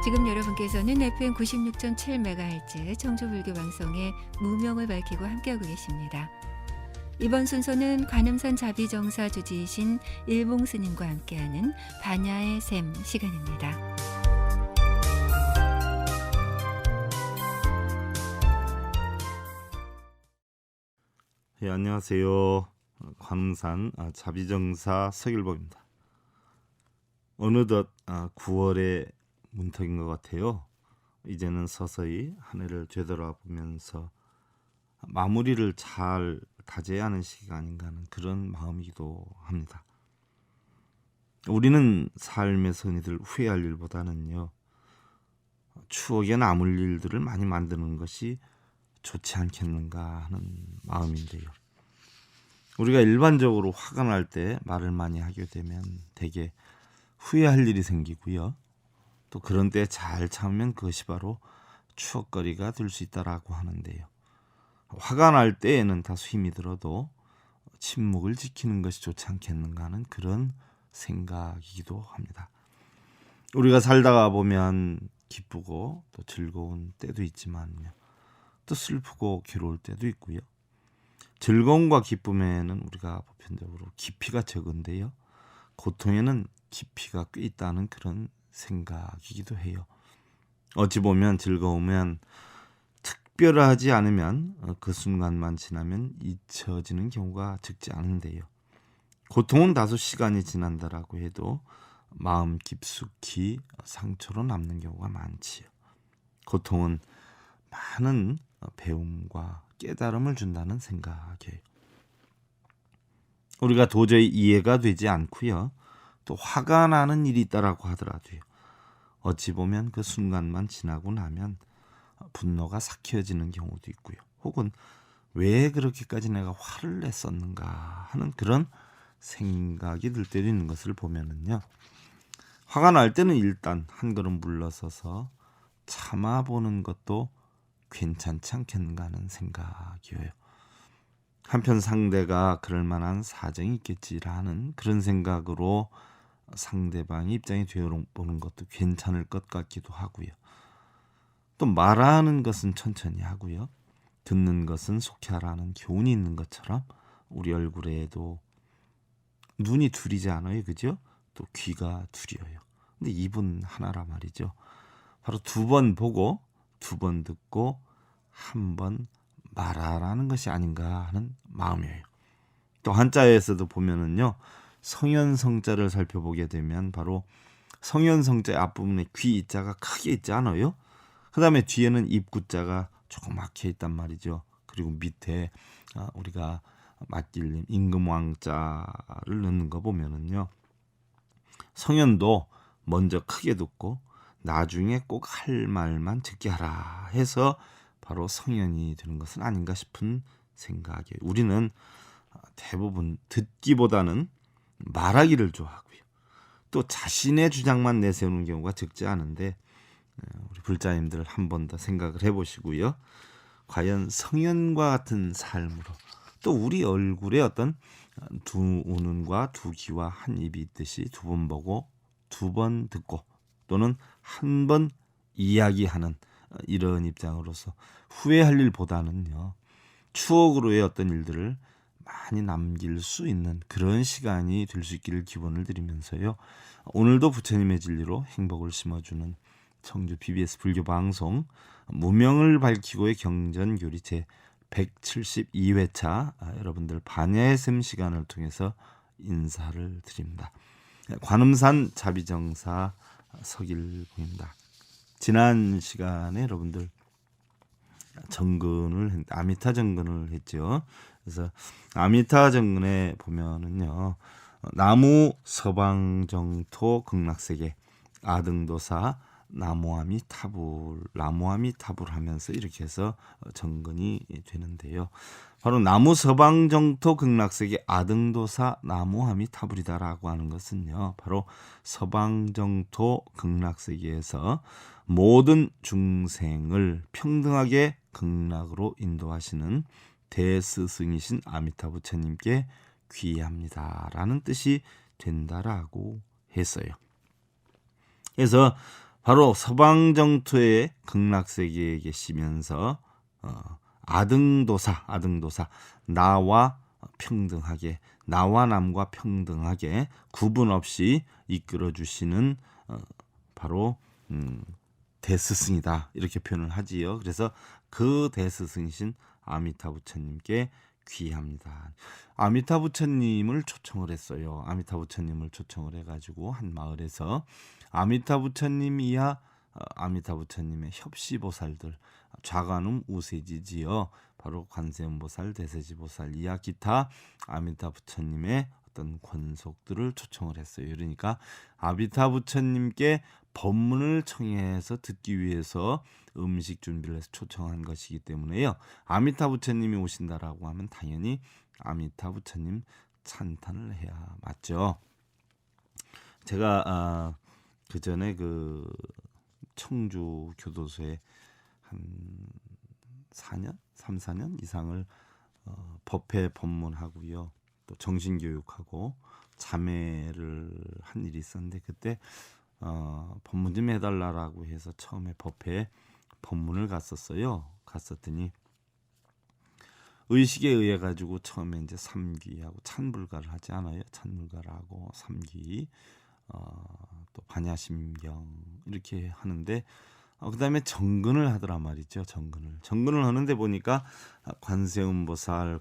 지금 여러분께서는 FM 96.7MHz 청주불교 방송의 무명을 밝히고 함께하고 계십니다. 이번 순서는 관음산 자비정사 주지이신 일봉 스님과 함께하는 반야의 샘 시간입니다. 예, 안녕하세요. 관음산 자비정사 서길봉입니다. 어느덧 9월의 문턱인 것 같아요. 이제는 서서히 한 해를 되돌아보면서 마무리를 잘 다져야 하는 시기가 아닌가 하는 그런 마음이기도 합니다. 우리는 삶에서 흔히들 후회할 일보다는요, 추억에 남을 일들을 많이 만드는 것이 좋지 않겠는가 하는 마음인데요. 우리가 일반적으로 화가 날 때 말을 많이 하게 되면 대개 후회할 일이 생기고요. 또 그런 때 잘 참으면 그것이 바로 추억거리가 될 수 있다라고 하는데요. 화가 날 때에는 다소 힘이 들어도 침묵을 지키는 것이 좋지 않겠는가 하는 그런 생각이기도 합니다. 우리가 살다가 보면 기쁘고 또 즐거운 때도 있지만요. 또 슬프고 괴로울 때도 있고요. 즐거움과 기쁨에는 우리가 보편적으로 깊이가 적은데요. 고통에는 깊이가 꽤 있다는 그런 생각이기도 해요. 어찌 보면 즐거우면 특별하지 않으면 그 순간만 지나면 잊혀지는 경우가 적지 않은데요. 고통은 다소 시간이 지난다라고 해도 마음 깊숙이 상처로 남는 경우가 많지요. 고통은 많은 배움과 깨달음을 준다는 생각이에요. 우리가 도저히 이해가 되지 않고요. 또 화가 나는 일이 있다라고 하더라도요. 어찌 보면 그 순간만 지나고 나면 분노가 삭혀지는 경우도 있고요. 혹은 왜 그렇게까지 내가 화를 냈었는가 하는 그런 생각이 들 때도 있는 것을 보면은요. 화가 날 때는 일단 한 걸음 물러서서 참아보는 것도 괜찮지 않겠는가 하는 생각이에요. 한편 상대가 그럴 만한 사정이 있겠지라는 그런 생각으로 상대방의 입장이 되어보는 것도 괜찮을 것 같기도 하고요. 또 말하는 것은 천천히 하고요. 듣는 것은 속히 하라는 교훈이 있는 것처럼 우리 얼굴에도 눈이 둘이지 않아요. 그죠? 또 귀가 둘이어요. 근데 입은 하나라 말이죠. 바로 2번 보고 2번 듣고 1번 말하라는 것이 아닌가 하는 마음이에요. 또 한자에서도 보면은요. 성현성자를 살펴보게 되면 바로 성현성자의 앞부분에 귀 이자가 크게 있지 않아요? 그 다음에 뒤에는 입구자가 조금 막혀 있단 말이죠. 그리고 밑에 우리가 맞길림 임금왕자를 넣는 거 보면은요. 성현도 먼저 크게 듣고 나중에 꼭 할 말만 듣게 하라 해서 바로 성현이 되는 것은 아닌가 싶은 생각이에요. 우리는 대부분 듣기보다는 말하기를 좋아하고요. 또 자신의 주장만 내세우는 경우가 적지 않은데 우리 불자님들 한 번 더 생각을 해보시고요. 과연 성현과 같은 삶으로 또 우리 얼굴에 어떤 2 눈과 2 귀와 1 입이 있듯이 2번 보고 2번 듣고 또는 1번 이야기하는 이런 입장으로서 후회할 일보다는요. 추억으로의 어떤 일들을 많이 남길 수 있는 그런 시간이 될 수 있기를 기원을 드리면서요. 오늘도 부처님의 진리로 행복을 심어주는 청주 BBS 불교방송 무명을 밝히고의 경전교리 제 172회차 여러분들 반야의 샘 시간을 통해서 인사를 드립니다. 관음산 자비정사 서길봉입니다. 지난 시간에 여러분들 아미타 정근을 했죠. 그래서 아미타 정근에 보면은요. 나무 서방정토 극락세계 아등도사 나무아미 타불 하면서 이렇게 해서 정근이 되는데요. 바로 나무 서방정토 극락세계 아등도사 나무아미 타불이다라고 하는 것은요. 바로 서방정토 극락세계에서 모든 중생을 평등하게 극락으로 인도하시는 대스승이신 아미타 부처님께 귀의합니다라는 뜻이 된다라고 했어요. 그래서 바로 서방정토의 극락세계에 계시면서 아등도사 나와 평등하게, 나와 남과 평등하게 구분 없이 이끌어 주시는 바로 대스승이다, 이렇게 표현을 하지요. 그래서 그 대스승이신 아미타 부처님께 귀합니다. 아미타 부처님을 초청을 했어요. 아미타 부처님을 초청을 해가지고 한 마을에서 아미타 부처님 이하 아미타 부처님의 협시보살들, 좌관음 우세지지요. 바로 관세음보살, 대세지보살 이하 기타 아미타 부처님의 어떤 권속들을 초청을 했어요. 그러니까 아미타 부처님께 법문을 청해서 듣기 위해서 음식 준비를 해서 초청한 것이기 때문에요. 아미타 부처님이 오신다라고 하면 당연히 아미타 부처님 찬탄을 해야 맞죠. 제가 그 전에 그 청주 교도소에 한 4년, 3, 4년 이상을 법회 법문하고요. 또 정신교육하고 자매를 한 일이 있었는데 그때 법문 좀 해달라고 해서 처음에 법회에 법문을 갔었어요. 갔었더니 의식에 의해 가지고 처음에 이제 삼귀하고 찬불가를 하지 않아요. 찬불가라고 삼귀, 또 반야심경 이렇게 하는데 그다음에 정근을 하더라 말이죠. 정근을 하는데 보니까 관세음보살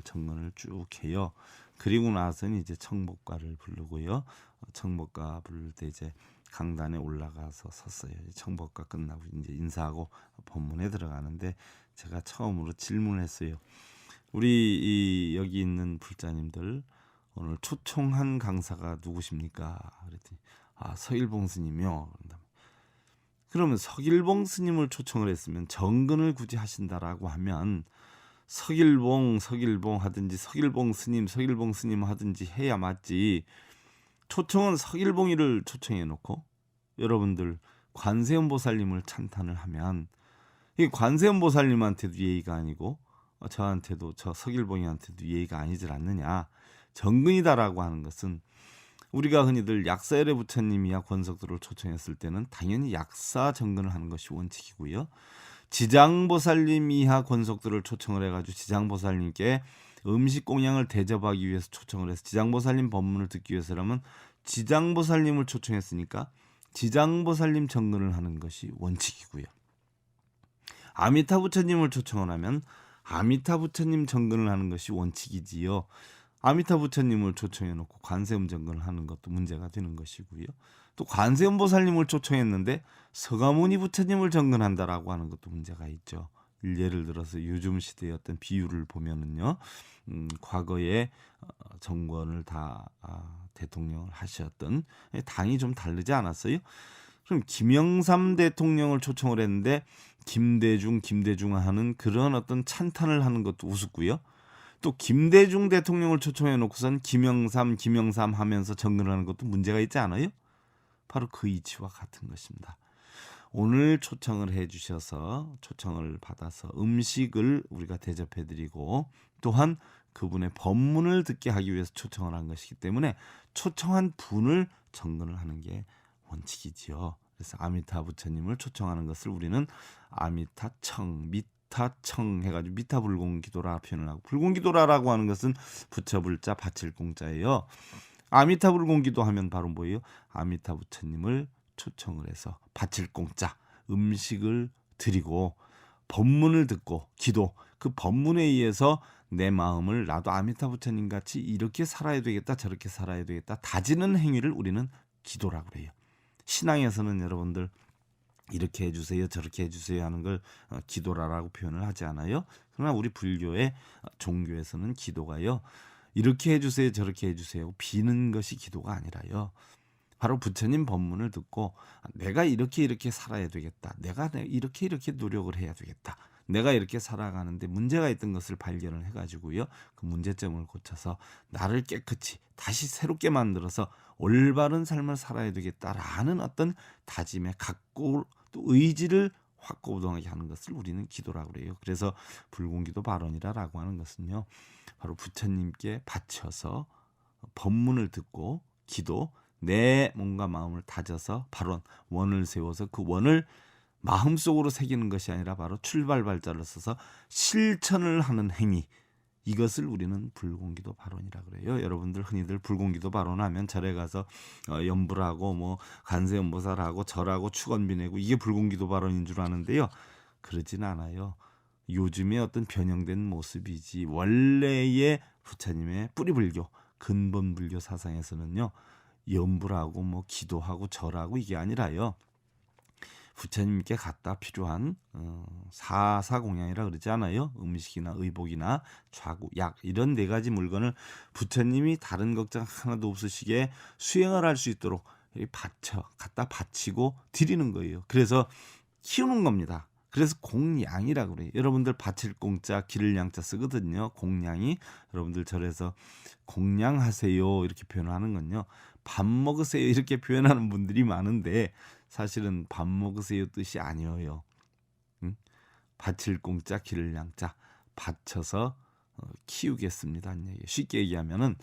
정근을 쭉 해요. 그리고 나서는 이제 청법가를 부르고요. 청법가 부를 때 이제 강단에 올라가서 섰어요. 청법가 끝나고 이제 인사하고 법문에 들어가는데 제가 처음으로 질문을 했어요. 우리 여기 있는 불자님들 오늘 초청한 강사가 누구십니까? 그랬더니 서일봉 스님이요. 그러면 서일봉 스님을 초청을 했으면 정근을 굳이 하신다라고 하면 서일봉 하든지 서일봉 스님 하든지 해야 맞지. 초청은 서일봉이를 초청해 놓고 여러분들 관세음보살님을 찬탄을 하면 이 관세음보살님한테도 예의가 아니고 저한테도 저 서일봉이한테도 예의가 아니질 않느냐. 정근이다라고 하는 것은 우리가 흔히들 약사열애 부처님이야 권석들을 초청했을 때는 당연히 약사 정근을 하는 것이 원칙이고요. 지장보살님 이하 권석들을 초청을 해가지고 지장보살님께 음식 공양을 대접하기 위해서 초청을 해서 지장보살님 법문을 듣기 위해서라면 지장보살님을 초청했으니까 지장보살님 정근을 하는 것이 원칙이고요. 아미타 부처님을 초청을 하면 아미타 부처님 정근을 하는 것이 원칙이지요. 아미타 부처님을 초청해놓고 관세음 정근을 하는 것도 문제가 되는 것이고요. 또 관세음보살님을 초청했는데 서가모니 부처님을 정근한다라고 하는 것도 문제가 있죠. 예를 들어서 요즘 시대의 어떤 비유를 보면은요, 과거에 정권을 다 대통령을 하셨던 당이 좀 다르지 않았어요? 그럼 김영삼 대통령을 초청을 했는데 김대중 하는 그런 어떤 찬탄을 하는 것도 우습고요. 또 김대중 대통령을 초청해 놓고선 김영삼 하면서 정근을 하는 것도 문제가 있지 않아요? 바로 그 이치와 같은 것입니다. 오늘 초청을 해주셔서 초청을 받아서 음식을 우리가 대접해드리고 또한 그분의 법문을 듣게 하기 위해서 초청을 한 것이기 때문에 초청한 분을 정근을 하는 게 원칙이지요. 그래서 아미타 부처님을 초청하는 것을 우리는 아미타청, 미타청 해가지고 미타불공기도라 표현을 하고, 불공기도라라고 하는 것은 부처불자 바칠공자예요. 아미타불공기도 하면 바로 뭐예요? 아미타 부처님을 초청을 해서 바칠공자 음식을 드리고 법문을 듣고 기도, 그 법문에 의해서 내 마음을 나도 아미타 부처님 같이 이렇게 살아야 되겠다 저렇게 살아야 되겠다 다지는 행위를 우리는 기도라고 그래요. 신앙에서는 여러분들 이렇게 해주세요 저렇게 해주세요 하는 걸 기도라고 표현을 하지 않아요. 그러나 우리 불교의 종교에서는 기도가요, 이렇게 해주세요 저렇게 해주세요 비는 것이 기도가 아니라요, 바로 부처님 법문을 듣고 내가 이렇게 살아야 되겠다, 내가 이렇게 노력을 해야 되겠다, 내가 이렇게 살아가는데 문제가 있던 것을 발견을 해가지고요, 그 문제점을 고쳐서 나를 깨끗이 다시 새롭게 만들어서 올바른 삶을 살아야 되겠다라는 어떤 다짐에 갖고 또 의지를 확고부동하게 하는 것을 우리는 기도라고 그래요. 그래서 불공기도 발언이라고 하는 것은요, 바로 부처님께 바쳐서 법문을 듣고 기도, 내 몸과 마음을 다져서 발원, 원을 세워서 그 원을 마음속으로 새기는 것이 아니라 바로 출발 발자를 써서 실천을 하는 행위, 이것을 우리는 불공기도 발언이라 그래요. 여러분들 흔히들 불공기도 발언하면 절에 가서 염불하고 뭐 관세음보살하고 절하고 축원비 내고 이게 불공기도 발언인 줄 아는데요. 그러진 않아요. 요즘의 어떤 변형된 모습이지 원래의 부처님의 뿌리불교, 근본 불교 사상에서는요, 염불하고 뭐 기도하고 절하고 이게 아니라요, 부처님께 갖다 필요한 사사공양이라 그러지 않아요? 음식이나 의복이나 좌구, 약 이런 4가지 물건을 부처님이 다른 걱정 하나도 없으시게 수행을 할 수 있도록 갖다 바치고 드리는 거예요. 그래서 키우는 겁니다. 그래서 공양이라고 그래요. 여러분들 바칠 공자, 기를 양자 쓰거든요. 공양이 여러분들 절에서 공양하세요 이렇게 표현하는 건요, 밥 먹으세요 이렇게 표현하는 분들이 많은데 사실은 밥 먹으세요 뜻이 아니에요. 응? 바칠 공자, 기를 양자, 바쳐서 키우겠습니다. 쉽게 얘기하면은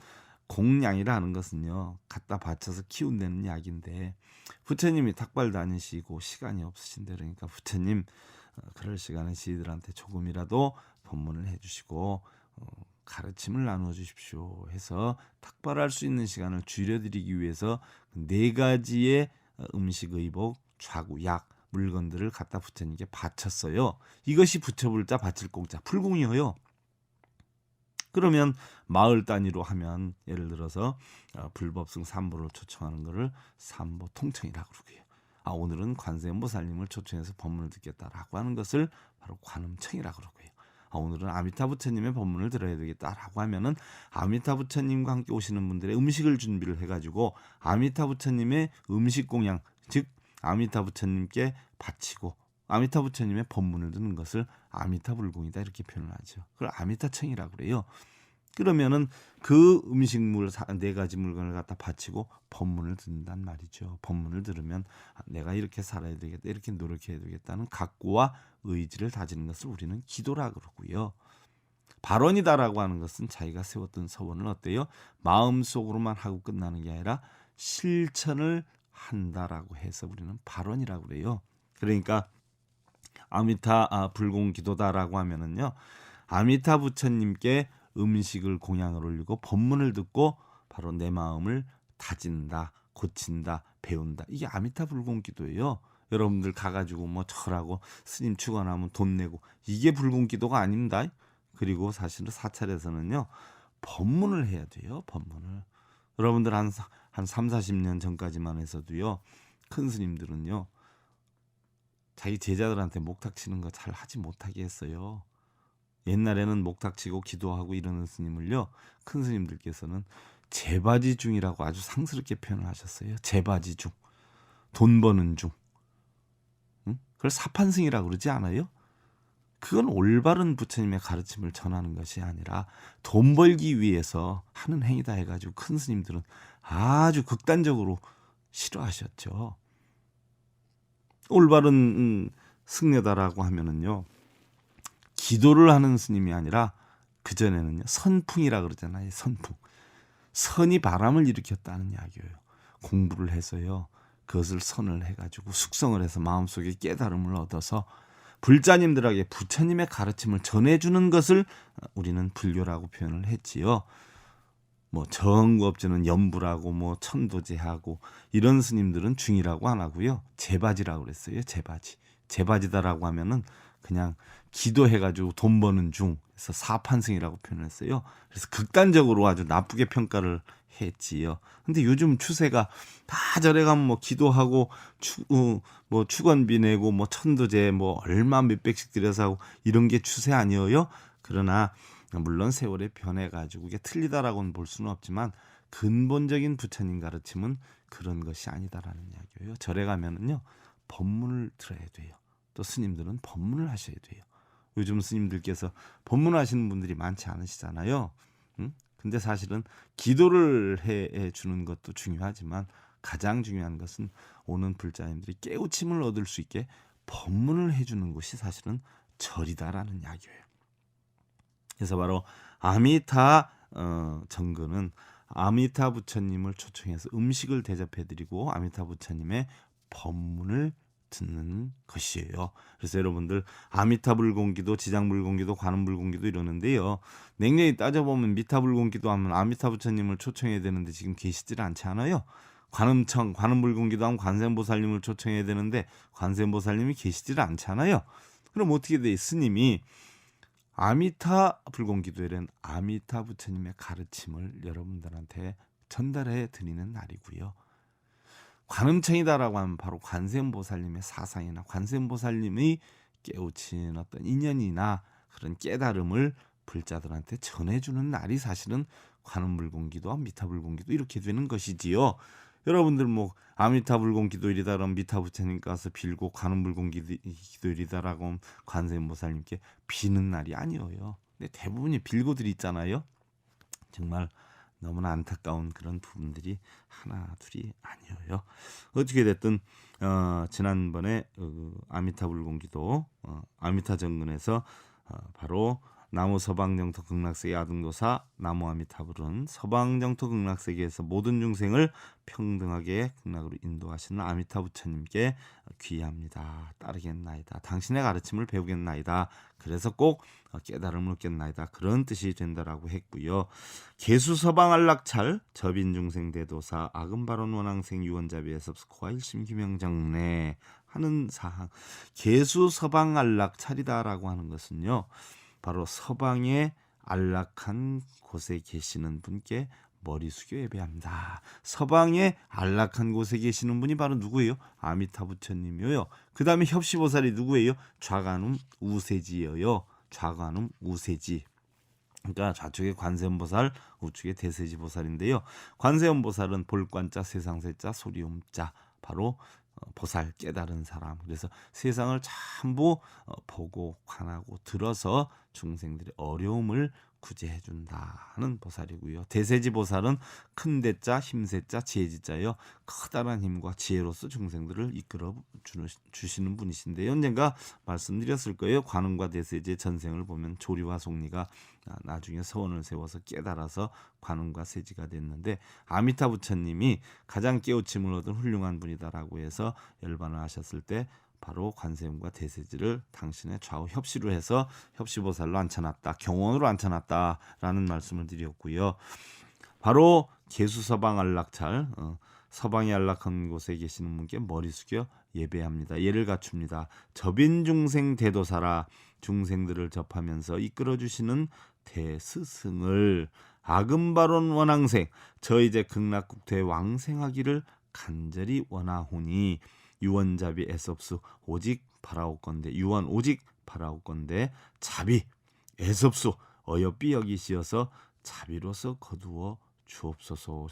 공양이라는 것은요, 갖다 바쳐서 키운다는 약인데, 부처님이 탁발 다니시고 시간이 없으신데, 그러니까 부처님 그럴 시간에 저희들한테 조금이라도 법문을 해주시고 가르침을 나누어 주십시오 해서 탁발할 수 있는 시간을 줄여드리기 위해서 4가지의 음식, 의복, 좌구, 약 물건들을 갖다 부처님께 바쳤어요. 이것이 부처불자 바칠 공자 불공이에요. 그러면 마을 단위로 하면 예를 들어서 불법승 삼보를 초청하는 것을 삼보 통청이라고 그러고요. 오늘은 관세음보살님을 초청해서 법문을 듣겠다라고 하는 것을 바로 관음청이라고 그러고요. 오늘은 아미타 부처님의 법문을 들어야 되겠다라고 하면은 아미타 부처님과 함께 오시는 분들의 음식을 준비를 해가지고 아미타 부처님의 음식 공양, 즉 아미타 부처님께 바치고 아미타 부처님의 법문을 듣는 것을 아미타 불공이다 이렇게 표현을 하죠. 그걸 아미타청이라고 그래요. 그러면은 그 음식물 4가지 물건을 갖다 바치고 법문을 듣는단 말이죠. 법문을 들으면 내가 이렇게 살아야 되겠다, 이렇게 노력해야 되겠다는 각고와 의지를 다지는 것을 우리는 기도라 그러고요. 발언이다라고 하는 것은 자기가 세웠던 서원을 어때요? 마음속으로만 하고 끝나는 게 아니라 실천을 한다라고 해서 우리는 발언이라고 그래요. 그러니까 아미타 불공 기도다라고 하면은요, 아미타 부처님께 음식을 공양을 올리고 법문을 듣고 바로 내 마음을 다진다, 고친다, 배운다. 이게 아미타 불공 기도예요. 여러분들 가가지고 뭐 절하고 스님 축원하면 돈 내고 이게 불공 기도가 아닙니다. 그리고 사실은 사찰에서는요, 법문을 해야 돼요. 법문을. 여러분들 한 3, 40년 전까지만 해서도요, 큰 스님들은요, 자기 제자들한테 목탁 치는 거 잘 하지 못하게 했어요. 옛날에는 목탁 치고 기도하고 이러는 스님을요, 큰 스님들께서는 제바지 중이라고 아주 상스럽게 표현을 하셨어요. 제바지 중. 돈 버는 중. 응? 그걸 사판승이라고 그러지 않아요? 그건 올바른 부처님의 가르침을 전하는 것이 아니라 돈 벌기 위해서 하는 행위다 해가지고 큰 스님들은 아주 극단적으로 싫어하셨죠. 올바른 승려다라고 하면은요, 기도를 하는 스님이 아니라 그전에는요, 선풍이라 그러잖아요. 선풍. 선이 바람을 일으켰다는 이야기예요. 공부를 해서요, 그것을 선을 해가지고 숙성을 해서 마음속에 깨달음을 얻어서 불자님들에게 부처님의 가르침을 전해주는 것을 우리는 불교라고 표현을 했지요. 뭐 정구업자는 염불하고 뭐 천도제하고 이런 스님들은 중이라고 안 하고요, 제바지라고 그랬어요. 제바지. 제바지다라고 하면은 그냥 기도해가지고 돈 버는 중에서 사판승이라고 표현했어요. 그래서 극단적으로 아주 나쁘게 평가를 했지요. 근데 요즘 추세가 다 절에 가면 뭐 기도하고 뭐 축원비 내고 뭐 천도제 뭐 얼마 몇백씩 들여서 하고 이런 게 추세 아니에요? 그러나 물론 세월에 변해가지고 이게 틀리다라고는 볼 수는 없지만 근본적인 부처님 가르침은 그런 것이 아니다라는 이야기예요. 절에 가면은요, 법문을 들어야 돼요. 또 스님들은 법문을 하셔야 돼요. 요즘 스님들께서 법문하시는 분들이 많지 않으시잖아요. 응? 근데 사실은 기도를 해 주는 것도 중요하지만 가장 중요한 것은 오는 불자님들이 깨우침을 얻을 수 있게 법문을 해주는 것이 사실은 절이다라는 이야기예요. 그래서 바로 아미타 정근은 아미타 부처님을 초청해서 음식을 대접해드리고 아미타 부처님의 법문을 듣는 것이에요. 그래서 여러분들 아미타불공기도, 지장불공기도, 관음불공기도 이러는데요. 냉정히 따져보면 미타불공기도 하면 아미타 부처님을 초청해야 되는데 지금 계시질 않지 않아요? 관음불공기도 하면 관세음보살님을 초청해야 되는데 관세음보살님이 계시질 않잖아요. 그럼 어떻게 돼? 스님이 아미타 불공기도에는 아미타 부처님의 가르침을 여러분들한테 전달해 드리는 날이고요. 관음청이다라고 하면 바로 관세음보살님의 사상이나 관세음보살님이 깨우친 어떤 인연이나 그런 깨달음을 불자들한테 전해주는 날이 사실은 관음불공기도와 미타불공기도 이렇게 되는 것이지요. 여러분들 뭐 아미타불공기도일이다 그러면 미타 부처님 가서 빌고 관음불공기도일이다라고 하면 관세음보살님께 비는 날이 아니에요. 근데 대부분이 빌고들 있잖아요. 정말 너무나 안타까운 그런 부분들이 하나 둘이 아니에요. 어떻게 됐든 지난번에 아미타불공기도 아미타정근에서 바로 나무 서방정토 극락세계 아등도사 나무 아미타불은 서방정토 극락세계에서 모든 중생을 평등하게 극락으로 인도하시는 아미타 부처님께 귀의합니다. 따르겠나이다. 당신의 가르침을 배우겠나이다. 그래서 꼭 깨달음을 얻겠나이다. 그런 뜻이 된다라고 했고요. 개수서방안락찰 접인중생 대도사 아금바론 원앙생 유원자비에서 스코아 일심규명정례 하는 사항. 개수서방안락찰이다라고 하는 것은요. 바로 서방의 안락한 곳에 계시는 분께 머리 숙여 예배합니다. 서방의 안락한 곳에 계시는 분이 바로 누구예요? 아미타 부처님이요. 그 다음에 협시보살이 누구예요? 좌관음 우세지예요. 좌관음 우세지. 그러니까 좌측에 관세음보살, 우측에 대세지보살인데요. 관세음보살은 볼관자, 세상세자, 소리음자, 바로 보살, 깨달은 사람. 그래서 세상을 전부 보고 관하고 들어서 중생들의 어려움을 구제해준다는 보살이고요. 대세지보살은 큰 대자, 힘세자, 지혜지자예요. 커다란 힘과 지혜로서 중생들을 이끌어 주시는 분이신데요. 언젠가 말씀드렸을 거예요. 관음과 대세지의 전생을 보면 조리와 속리가 나중에 서원을 세워서 깨달아서 관음과 세지가 됐는데 아미타 부처님이 가장 깨우침을 얻은 훌륭한 분이다라고 해서 열반을 하셨을 때 바로 관세음과 대세지를 당신의 좌우 협시로 해서 협시보살로 앉혀놨다. 경원으로 앉혀놨다라는 말씀을 드렸고요. 바로 개수서방 안락찰, 서방이 안락한 곳에 계시는 분께 머리 숙여 예배합니다. 예를 갖춥니다. 접인중생 대도사라 중생들을 접하면서 이끌어주시는 대스승을 아금바론 원앙생 저 이제 극락국토에 왕생하기를 간절히 원하오니 유원자비 애섭수 오직 바라옵건대 유원 오직 바라옵건대 자비 애섭수 어여삐 여기시어서 자비로서 거두어 주옵소서.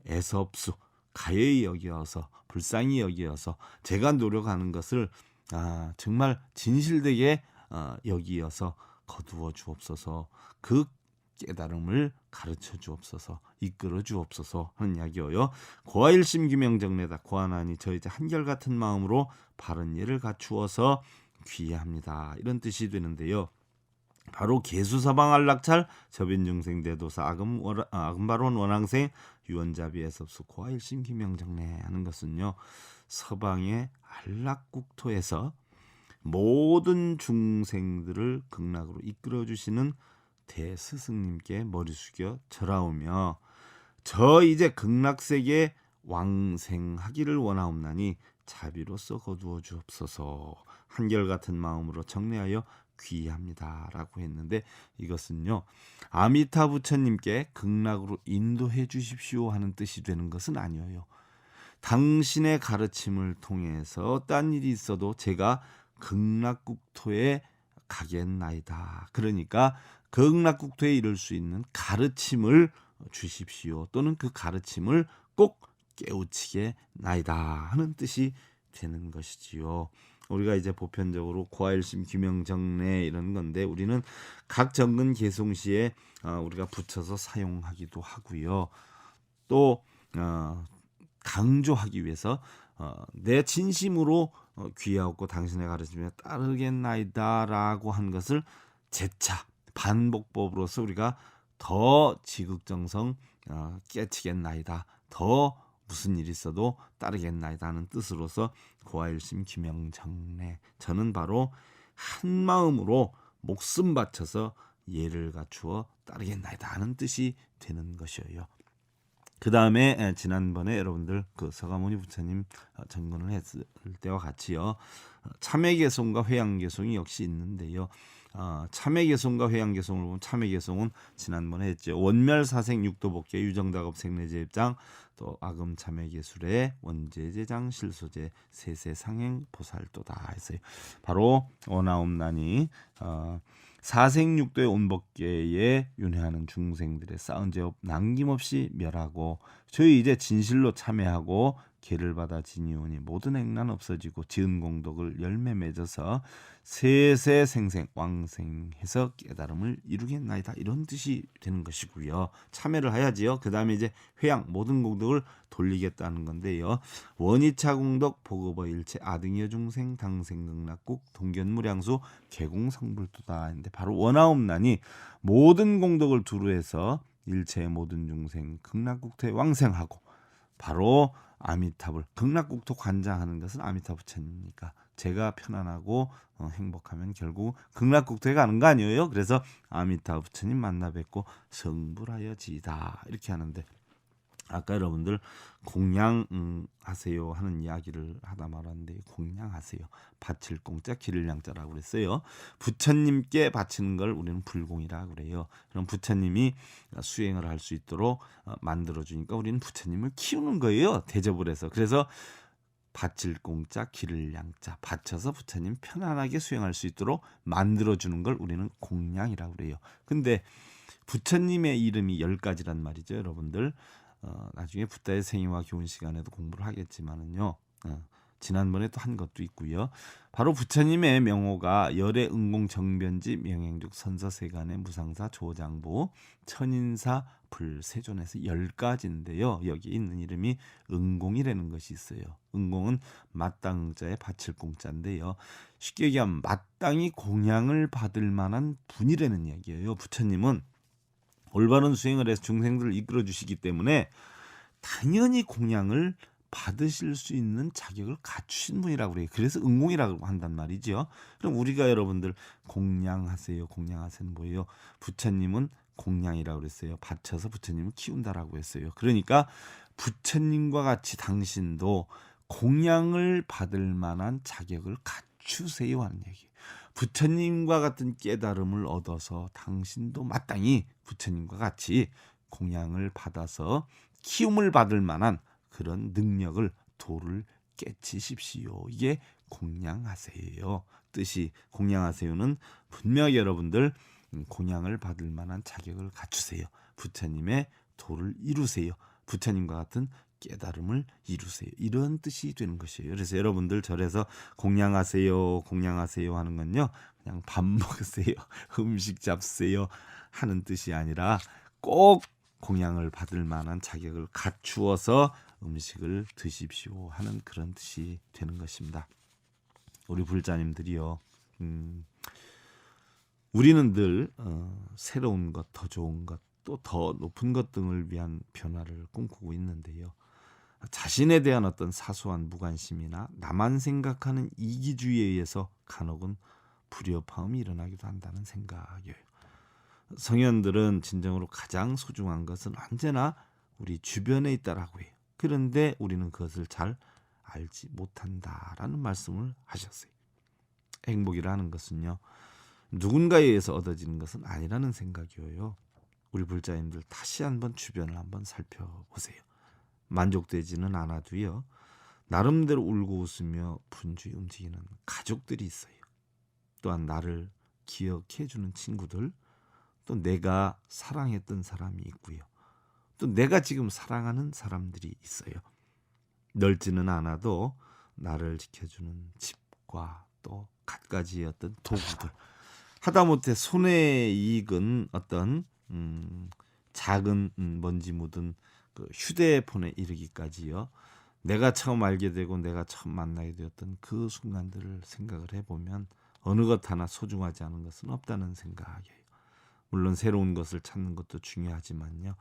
애섭수 가여이 여기어서 불쌍히 여기어서 제가 노력하는 것을 정말 진실되게 여기어서 거두어 주옵소서. 그 깨달음을 가르쳐 주옵소서, 이끌어 주옵소서 하는 이야기예요. 고아일심규명정례다. 고아나니 저 이제 한결같은 마음으로 바른 예를 갖추어서 귀의합니다. 이런 뜻이 되는데요. 바로 개수서방안락찰 접인중생 대도사 아금바론 원앙생 유원자비 애섭수 고아일심규명정례 하는 것은요. 서방의 안락국토에서 모든 중생들을 극락으로 이끌어 주시는 대스승님께 머리 숙여 절하오며 저 이제 극락세계 왕생하기를 원하옵나니 자비로서 거두어 주옵소서. 한결같은 마음으로 정례하여 귀의합니다 라고 했는데 이것은요 아미타 부처님께 극락으로 인도해 주십시오 하는 뜻이 되는 것은 아니에요. 당신의 가르침을 통해서 딴 일이 있어도 제가 극락국토에 가겠나이다. 그러니까 극락국토에 이를 수 있는 가르침을 주십시오. 또는 그 가르침을 꼭 깨우치게나이다 하는 뜻이 되는 것이지요. 우리가 이제 보편적으로 고아일심 규명정례 이런 건데 우리는 각 정근 개송시에 우리가 붙여서 사용하기도 하고요. 또 강조하기 위해서 내 진심으로 귀하옵고 당신의 가르침에 따르겠나이다라고 한 것을 재차 반복법으로서 우리가 더 지극정성 깨치겠나이다. 더 무슨 일이 있어도 따르겠나이다 하는 뜻으로서 고아일심 기명정례, 저는 바로 한 마음으로 목숨 바쳐서 예를 갖추어 따르겠나이다 하는 뜻이 되는 것이에요. 그 다음에 지난번에 여러분들 그 서가모니 부처님 정근을 했을 때와 같이요, 참회개송과 회양개송이 역시 있는데요. 참회개송과 회양개송을 보면, 참회개송은 지난번에 했죠. 원멸사생 육도복계 유정다급 생례제입장, 또 아금 참회개술의 원제제장 실소제 세세상행 보살도다 했어요. 바로 원아옵난이 사생육도의 온법계에 윤회하는 중생들의 쌓은 죄업 남김없이 멸하고, 저희 이제 진실로 참회하고 계를 받아 지니오니 모든 행난 없어지고 지은 공덕을 열매 맺어서 세세생생 왕생해서 깨달음을 이루겠나이다, 이런 뜻이 되는 것이고요. 참회를 해야지요. 그 다음에 이제 회양, 모든 공덕을 돌리겠다는 건데요. 원이차 공덕 보급어 일체 아등여 중생 당생극락국 동견무량수 개공성불도다 했는데, 바로 원아옵난이 모든 공덕을 두루해서 일체의 모든 중생 극락국토에 왕생하고, 바로 아미타불, 극락국토 관장하는 것은 아미타 부처님이니까 제가 편안하고 행복하면 결국 극락국토에 가는 거 아니에요. 그래서 아미타 부처님 만나 뵙고 성불하여지이다 이렇게 하는데, 아까 여러분들 공양하세요 하는 이야기를 하다 말았는데, 공양하세요, 바칠 공자 기를 양자라고 그랬어요. 부처님께 바치는 걸 우리는 불공이라 그래요. 그럼 부처님이 수행을 할 수 있도록 만들어주니까 우리는 부처님을 키우는 거예요, 대접을 해서. 그래서 바칠 공자 기를 양자, 바쳐서 부처님 편안하게 수행할 수 있도록 만들어주는 걸 우리는 공양이라고 그래요. 근데 부처님의 이름이 10가지란 말이죠, 여러분들. 나중에 붓다의 생애와 교훈 시간에도 공부를 하겠지만은요, 지난번에 또 한 것도 있고요. 바로 부처님의 명호가 열의 응공 정변지 명행juk 선서세간의 무상사 조장부 천인사 불세존에서 10가지인데요. 여기 있는 이름이 응공이라는 것이 있어요. 응공은 마땅자의 바칠 공자인데요. 쉽게 얘기하면 마땅히 공양을 받을 만한 분이라는 이야기예요. 부처님은 올바른 수행을 해서 중생들을 이끌어 주시기 때문에 당연히 공양을 받으실 수 있는 자격을 갖추신 분이라고 그래요. 그래서 응공이라고 한단 말이죠. 그럼 우리가 여러분들 공양하세요, 공양하세요는 뭐예요? 부처님은 공양이라고 그랬어요. 바쳐서 부처님을 키운다라고 했어요. 그러니까 부처님과 같이 당신도 공양을 받을 만한 자격을 갖추세요 하는 얘기예요. 부처님과 같은 깨달음을 얻어서 당신도 마땅히 부처님과 같이 공양을 받아서 키움을 받을 만한 그런 능력을, 도를 깨치십시오. 이게 공양하세요 뜻이. 공양하세요는 분명히 여러분들 공양을 받을 만한 자격을 갖추세요. 부처님의 도를 이루세요. 부처님과 같은 깨달음을 이루세요. 이런 뜻이 되는 것이에요. 그래서 여러분들 절에서 공양하세요, 공양하세요 하는 건요, 그냥 밥 먹으세요, 음식 잡으세요 하는 뜻이 아니라 꼭 공양을 받을 만한 자격을 갖추어서 음식을 드십시오 하는 그런 뜻이 되는 것입니다. 우리 불자님들이요, 우리는 늘 새로운 것, 더 좋은 것, 또 더 높은 것 등을 위한 변화를 꿈꾸고 있는데요. 자신에 대한 어떤 사소한 무관심이나 나만 생각하는 이기주의에 의해서 간혹은 불협화음이 일어나기도 한다는 생각이에요. 성현들은 진정으로 가장 소중한 것은 언제나 우리 주변에 있다라고 해요. 그런데 우리는 그것을 잘 알지 못한다라는 말씀을 하셨어요. 행복이라는 것은요, 누군가에 의해서 얻어지는 것은 아니라는 생각이에요. 우리 불자님들 다시 한번 주변을 한번 살펴보세요. 만족되지는 않아도요, 나름대로 울고 웃으며 분주히 움직이는 가족들이 있어요. 또한 나를 기억해주는 친구들, 또 내가 사랑했던 사람이 있고요. 또 내가 지금 사랑하는 사람들이 있어요. 넓지는 않아도 나를 지켜주는 집과 또 갖가지의 어떤 도구들, 하다못해 손에 익은 어떤 작은 먼지 묻은 그 휴대폰에 이르기까지요, 내가 처음 알게 되고 내가 처음 만나게 되었던 그 순간들을 생각을 해보면 어느 것 하나 소중하지 않은 것은 없다는 생각이에요. 물론 새로운 것을 찾는 것도 중요하지만요.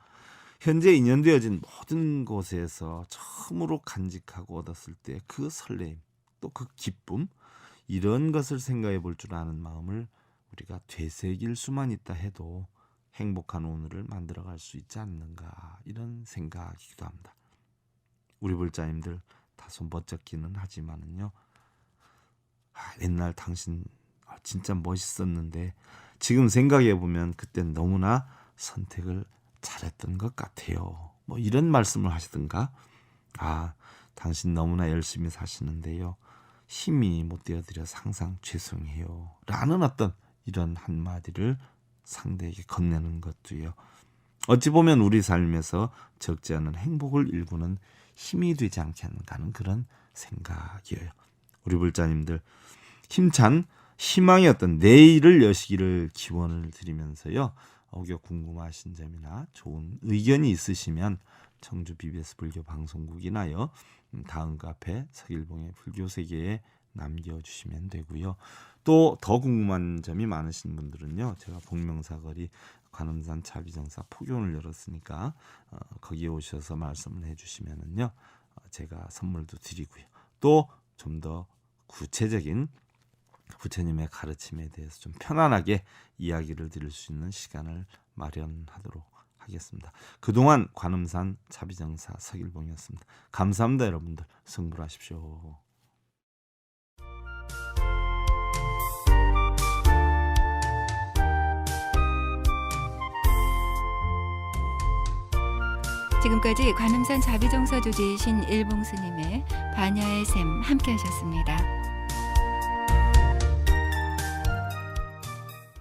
현재 인연되어진 모든 곳에서 처음으로 간직하고 얻었을 때 그 설레임, 또 그 기쁨, 이런 것을 생각해 볼 줄 아는 마음을 우리가 되새길 수만 있다 해도 행복한 오늘을 만들어갈 수 있지 않는가, 이런 생각이기도 합니다. 우리 불자님들 다소 멋쩍기는 하지만은요, 옛날 당신 진짜 멋있었는데 지금 생각해 보면 그땐 너무나 선택을 잘했던 것 같아요. 뭐 이런 말씀을 하시던가, 당신 너무나 열심히 사시는데요, 힘이 못 되어드려서 항상 죄송해요, 라는 어떤 이런 한마디를 상대에게 건네는 것도요, 어찌 보면 우리 삶에서 적지 않은 행복을 일구는 힘이 되지 않겠는가 하는 그런 생각이에요. 우리 불자님들 힘찬 희망의 어떤 내일을 여시기를 기원을 드리면서요, 혹여 궁금하신 점이나 좋은 의견이 있으시면 청주 BBS 불교 방송국이나요, 다음과 앞에 서길봉의 불교세계에 남겨주시면 되고요. 또 더 궁금한 점이 많으신 분들은요, 제가 복명사거리 관음산 자비정사 포교원을 열었으니까 거기에 오셔서 말씀을 해주시면은요, 제가 선물도 드리고요. 또 좀 더 구체적인 부처님의 가르침에 대해서 좀 편안하게 이야기를 드릴 수 있는 시간을 마련하도록 하겠습니다. 그동안 관음산 자비정사 서길봉이었습니다. 감사합니다. 여러분들 승불하십시오. 지금까지 관음산 자비정사 주지이신 일봉스님의 반야의 샘 함께 하셨습니다.